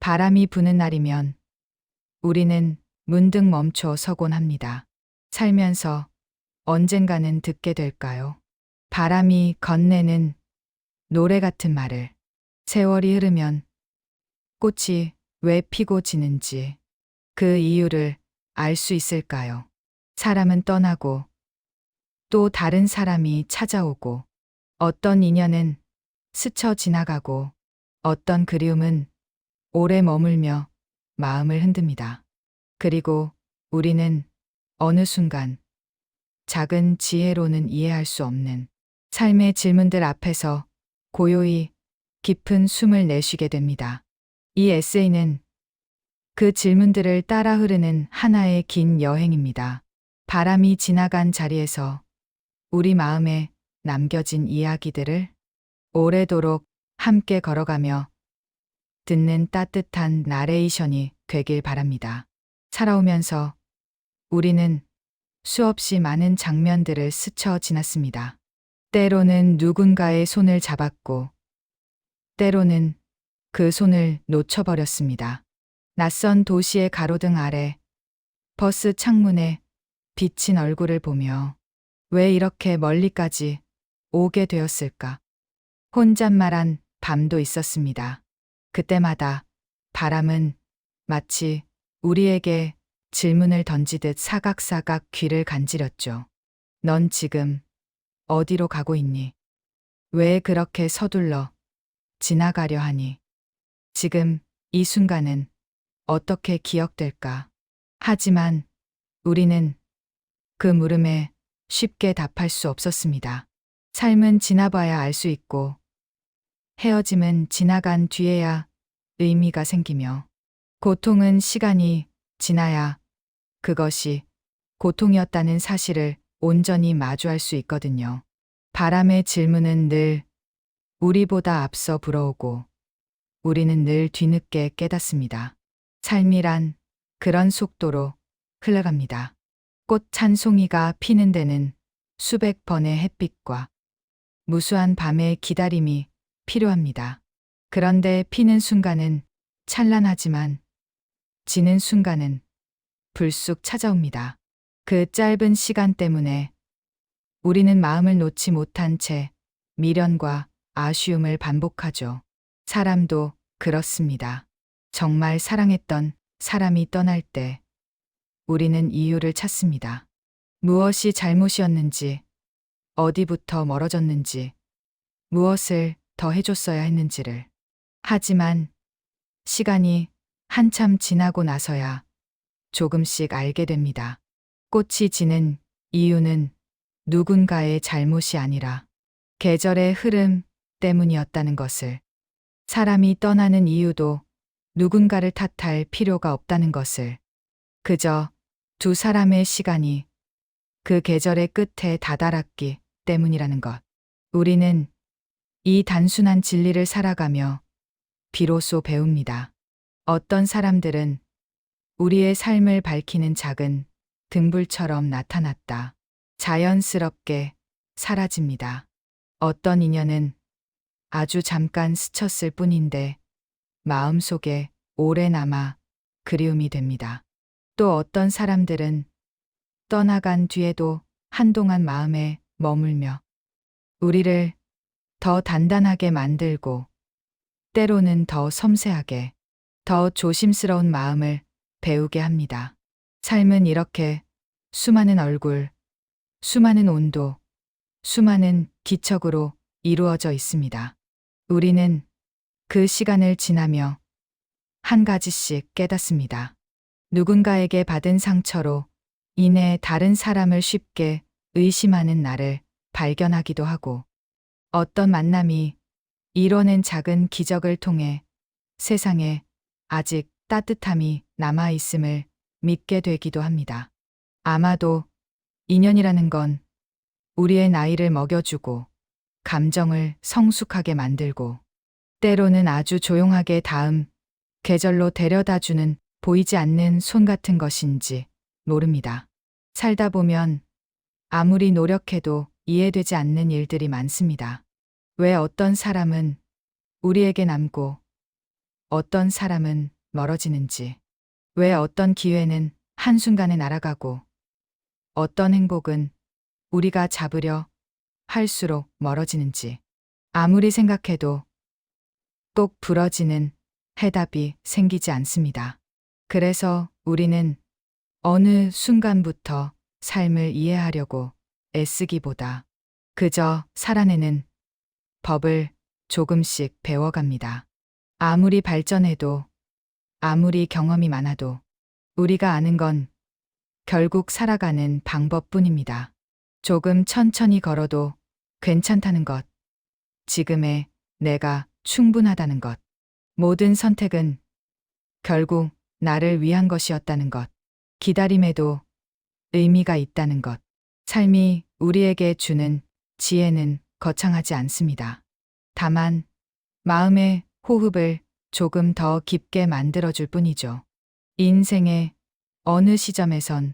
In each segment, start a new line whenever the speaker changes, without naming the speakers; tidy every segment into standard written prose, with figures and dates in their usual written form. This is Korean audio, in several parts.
바람이 부는 날이면 우리는 문득 멈춰 서곤 합니다. 살면서 언젠가는 듣게 될까요? 바람이 건네는 노래 같은 말을. 세월이 흐르면 꽃이 왜 피고 지는지 그 이유를 알 수 있을까요? 사람은 떠나고 또 다른 사람이 찾아오고 어떤 인연은 스쳐 지나가고 어떤 그리움은 오래 머물며 마음을 흔듭니다. 그리고 우리는 어느 순간 작은 지혜로는 이해할 수 없는 삶의 질문들 앞에서 고요히 깊은 숨을 내쉬게 됩니다. 이 에세이는 그 질문들을 따라 흐르는 하나의 긴 여행입니다. 바람이 지나간 자리에서 우리 마음에 남겨진 이야기들을 오래도록 함께 걸어가며 듣는 따뜻한 나레이션이 되길 바랍니다. 살아오면서 우리는 수없이 많은 장면들을 스쳐 지났습니다. 때로는 누군가의 손을 잡았고, 때로는 그 손을 놓쳐버렸습니다. 낯선 도시의 가로등 아래, 버스 창문에 비친 얼굴을 보며 왜 이렇게 멀리까지 오게 되었을까? 혼잣말한 밤도 있었습니다. 그때마다 바람은 마치 우리에게 질문을 던지듯 사각사각 귀를 간지렸죠. 넌 지금 어디로 가고 있니? 왜 그렇게 서둘러 지나가려 하니? 지금 이 순간은 어떻게 기억될까? 하지만 우리는 그 물음에 쉽게 답할 수 없었습니다. 삶은 지나봐야 알 수 있고 헤어짐은 지나간 뒤에야 의미가 생기며 고통은 시간이 지나야 그것이 고통이었다는 사실을 온전히 마주할 수 있거든요. 바람의 질문은 늘 우리보다 앞서 불어오고 우리는 늘 뒤늦게 깨닫습니다. 삶이란 그런 속도로 흘러갑니다. 꽃 한 송이가 피는 데는 수백 번의 햇빛과 무수한 밤의 기다림이 필요합니다. 그런데 피는 순간은 찬란하지만 지는 순간은 불쑥 찾아옵니다. 그 짧은 시간 때문에 우리는 마음을 놓지 못한 채 미련과 아쉬움을 반복하죠. 사람도 그렇습니다. 정말 사랑했던 사람이 떠날 때 우리는 이유를 찾습니다. 무엇이 잘못이었는지, 어디부터 멀어졌는지, 무엇을 더 해줬어야 했는지를. 하지만 시간이 한참 지나고 나서야 조금씩 알게 됩니다. 꽃이 지는 이유는 누군가의 잘못이 아니라 계절의 흐름 때문이었다는 것을, 사람이 떠나는 이유도 누군가를 탓할 필요가 없다는 것을, 그저 두 사람의 시간이 그 계절의 끝에 다다랐기 때문이라는 것. 우리는 이 단순한 진리를 살아가며 비로소 배웁니다. 어떤 사람들은 우리의 삶을 밝히는 작은 등불처럼 나타났다. 자연스럽게 사라집니다. 어떤 인연은 아주 잠깐 스쳤을 뿐인데 마음속에 오래 남아 그리움이 됩니다. 또 어떤 사람들은 떠나간 뒤에도 한동안 마음에 머물며 우리를 더 단단하게 만들고 때로는 더 섬세하게, 더 조심스러운 마음을 배우게 합니다. 삶은 이렇게 수많은 얼굴, 수많은 온도, 수많은 기척으로 이루어져 있습니다. 우리는 그 시간을 지나며 한 가지씩 깨닫습니다. 누군가에게 받은 상처로 인해 다른 사람을 쉽게 의심하는 나를 발견하기도 하고 어떤 만남이 이뤄낸 작은 기적을 통해 세상에 아직 따뜻함이 남아있음을 믿게 되기도 합니다. 아마도 인연이라는 건 우리의 나이를 먹여주고 감정을 성숙하게 만들고 때로는 아주 조용하게 다음 계절로 데려다주는 보이지 않는 손 같은 것인지 모릅니다. 살다 보면 아무리 노력해도 이해되지 않는 일들이 많습니다. 왜 어떤 사람은 우리에게 남고 어떤 사람은 멀어지는지, 왜 어떤 기회는 한순간에 날아가고 어떤 행복은 우리가 잡으려 할수록 멀어지는지, 아무리 생각해도 꼭 부러지는 해답이 생기지 않습니다. 그래서 우리는 어느 순간부터 삶을 이해하려고 애쓰기보다 그저 살아내는 법을 조금씩 배워갑니다. 아무리 발전해도, 아무리 경험이 많아도 우리가 아는 건 결국 살아가는 방법뿐입니다. 조금 천천히 걸어도 괜찮다는 것, 지금의 내가 충분하다는 것, 모든 선택은 결국 나를 위한 것이었다는 것, 기다림에도 의미가 있다는 것, 삶이 우리에게 주는 지혜는 거창하지 않습니다. 다만 마음의 호흡을 조금 더 깊게 만들어줄 뿐이죠. 인생의 어느 시점에선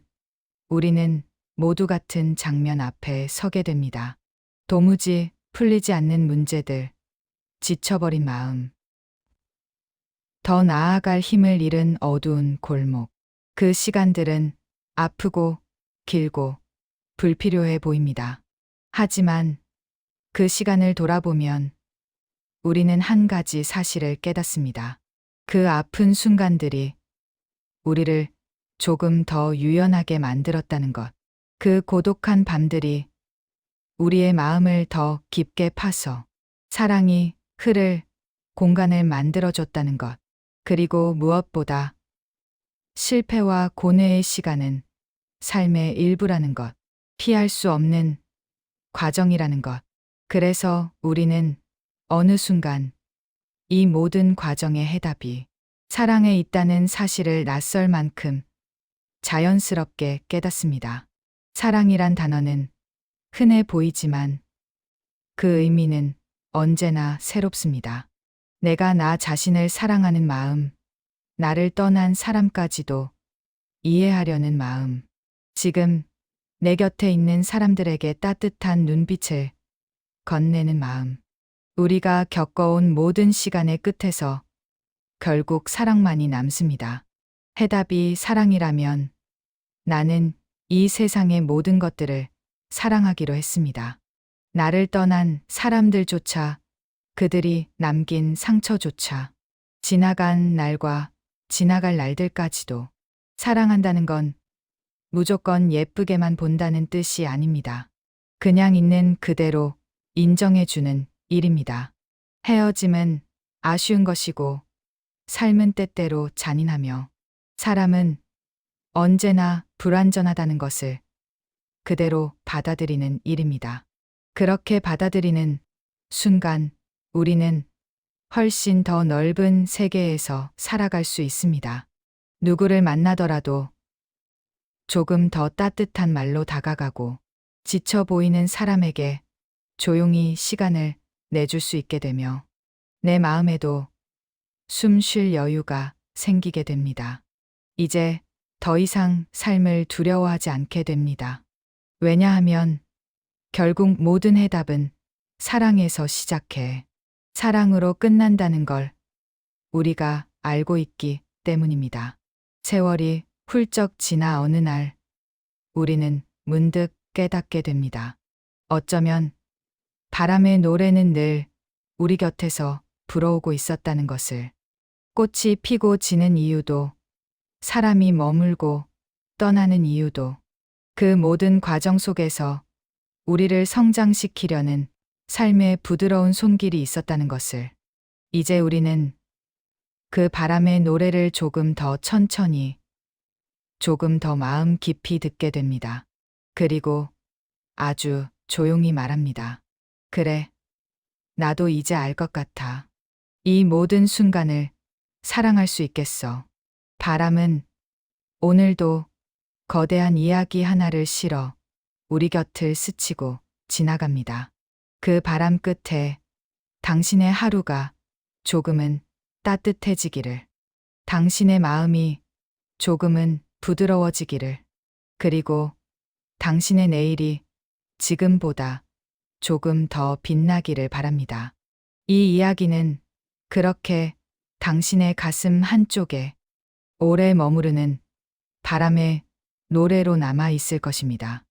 우리는 모두 같은 장면 앞에 서게 됩니다. 도무지 풀리지 않는 문제들, 지쳐버린 마음, 더 나아갈 힘을 잃은 어두운 골목. 그 시간들은 아프고 길고 불필요해 보입니다. 하지만 그 시간을 돌아보면 우리는 한 가지 사실을 깨닫습니다. 그 아픈 순간들이 우리를 조금 더 유연하게 만들었다는 것. 그 고독한 밤들이 우리의 마음을 더 깊게 파서 사랑이 흐를 공간을 만들어줬다는 것. 그리고 무엇보다 실패와 고뇌의 시간은 삶의 일부라는 것, 피할 수 없는 과정이라는 것. 그래서 우리는 어느 순간 이 모든 과정의 해답이 사랑에 있다는 사실을 낯설 만큼 자연스럽게 깨닫습니다. 사랑이란 단어는 흔해 보이지만 그 의미는 언제나 새롭습니다. 내가 나 자신을 사랑하는 마음, 나를 떠난 사람까지도 이해하려는 마음, 지금 내 곁에 있는 사람들에게 따뜻한 눈빛을 건네는 마음, 우리가 겪어온 모든 시간의 끝에서 결국 사랑만이 남습니다. 해답이 사랑이라면 나는 이 세상의 모든 것들을 사랑하기로 했습니다. 나를 떠난 사람들조차, 그들이 남긴 상처조차, 지나간 날과 지나갈 날들까지도. 사랑한다는 건 무조건 예쁘게만 본다는 뜻이 아닙니다. 그냥 있는 그대로 인정해주는 일입니다. 헤어짐은 아쉬운 것이고, 삶은 때때로 잔인하며, 사람은 언제나 불완전하다는 것을 그대로 받아들이는 일입니다. 그렇게 받아들이는 순간 우리는 훨씬 더 넓은 세계에서 살아갈 수 있습니다. 누구를 만나더라도 조금 더 따뜻한 말로 다가가고, 지쳐 보이는 사람에게 조용히 시간을 내줄 수 있게 되며 내 마음에도 숨 쉴 여유가 생기게 됩니다. 이제 더 이상 삶을 두려워하지 않게 됩니다. 왜냐하면 결국 모든 해답은 사랑에서 시작해 사랑으로 끝난다는 걸 우리가 알고 있기 때문입니다. 세월이 훌쩍 지나 어느 날 우리는 문득 깨닫게 됩니다. 어쩌면 바람의 노래는 늘 우리 곁에서 불어오고 있었다는 것을. 꽃이 피고 지는 이유도, 사람이 머물고 떠나는 이유도, 그 모든 과정 속에서 우리를 성장시키려는 삶의 부드러운 손길이 있었다는 것을. 이제 우리는 그 바람의 노래를 조금 더 천천히, 조금 더 마음 깊이 듣게 됩니다. 그리고 아주 조용히 말합니다. 그래, 나도 이제 알 것 같아. 이 모든 순간을 사랑할 수 있겠어. 바람은 오늘도 거대한 이야기 하나를 실어 우리 곁을 스치고 지나갑니다. 그 바람 끝에 당신의 하루가 조금은 따뜻해지기를, 당신의 마음이 조금은 부드러워지기를, 그리고 당신의 내일이 지금보다 조금 더 빛나기를 바랍니다. 이 이야기는 그렇게 당신의 가슴 한쪽에 오래 머무르는 바람의 노래로 남아 있을 것입니다.